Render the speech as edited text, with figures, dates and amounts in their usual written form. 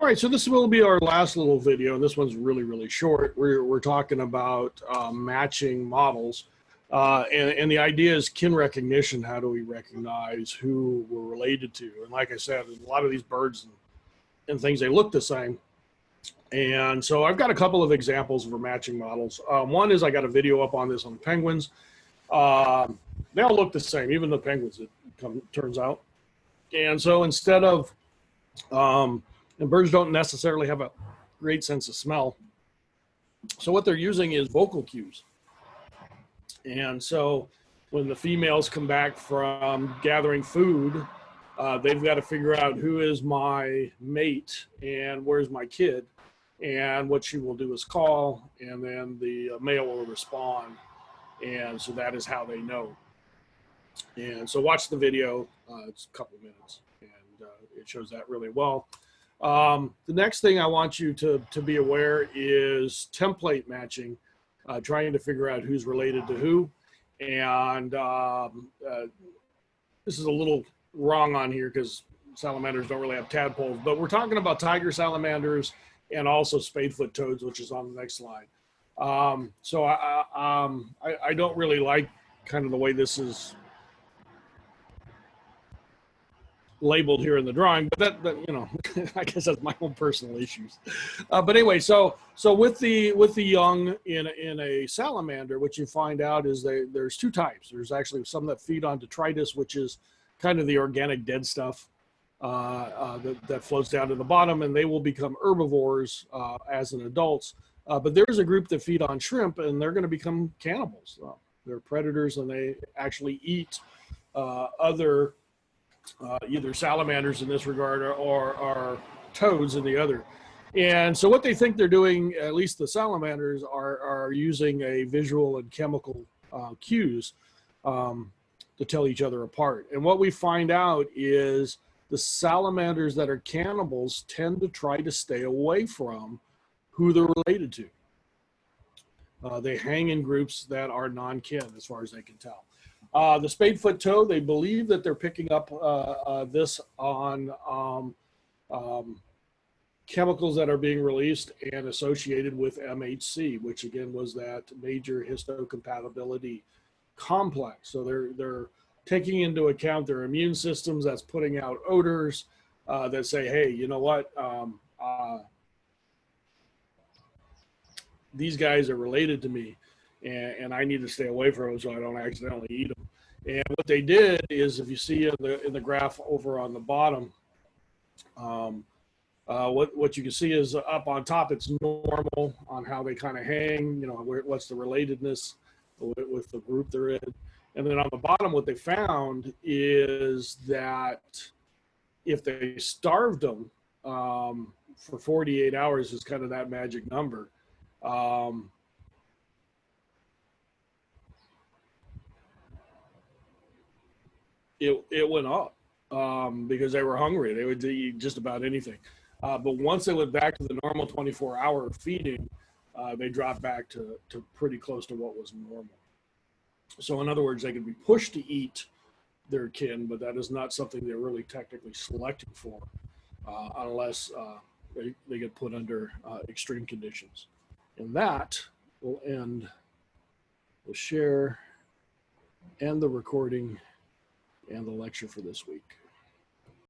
All right, so this will be our last little video, and this one's really, really short. We're talking about matching models, and the idea is kin recognition. How do we recognize who we're related to? And like I said, a lot of these birds and things, they look the same. And so I've got a couple of examples for matching models. One is I got a video up on this on penguins. They all look the same, even the penguins, it turns out. And so instead of, and birds don't necessarily have a great sense of smell. So what they're using is vocal cues. And so when the females come back from gathering food, they've got to figure out who is my mate and where's my kid. And what she will do is call, and then the male will respond. And so that is how they know. And so watch the video. It's a couple minutes, and it shows that really well. The next thing I want you to be aware is template matching, trying to figure out who's related to who. And this is a little wrong on here because salamanders don't really have tadpoles, but we're talking about tiger salamanders and also spadefoot toads, which is on the next slide. So I don't really like kind of the way this is labeled here in the drawing, but that you know, I guess that's my own personal issues. But anyway, so with the young in a salamander, what you find out is there's two types. There's actually some that feed on detritus, which is kind of the organic dead stuff that floats down to the bottom, and they will become herbivores as an adults. But there's a group that feed on shrimp, and they're going to become cannibals. They're predators, and they actually eat other either salamanders in this regard or toads in the other. And so what they think they're doing, at least the salamanders, are using a visual and chemical cues to tell each other apart. And what we find out is the salamanders that are cannibals tend to try to stay away from who they're related to. They hang in groups that are non-kin as far as they can tell. The spadefoot toad, they believe that they're picking up this on chemicals that are being released and associated with MHC, which again was that major histocompatibility complex. So they're taking into account their immune systems that's putting out odors that say, hey, you know what? These guys are related to me, and I need to stay away from them so I don't accidentally eat them. And what they did is, if you see in the graph over on the bottom, what you can see is up on top, it's normal on how they kind of hang, you know, what's the relatedness with the group they're in. And then on the bottom, what they found is that if they starved them for 48 hours is kind of that magic number. It went up because they were hungry. They would eat just about anything. But once they went back to the normal 24-hour feeding, they dropped back to pretty close to what was normal. So in other words, they can be pushed to eat their kin, but that is not something they're really technically selecting for unless they get put under extreme conditions. And that will end the share and the recording and the lecture for this week.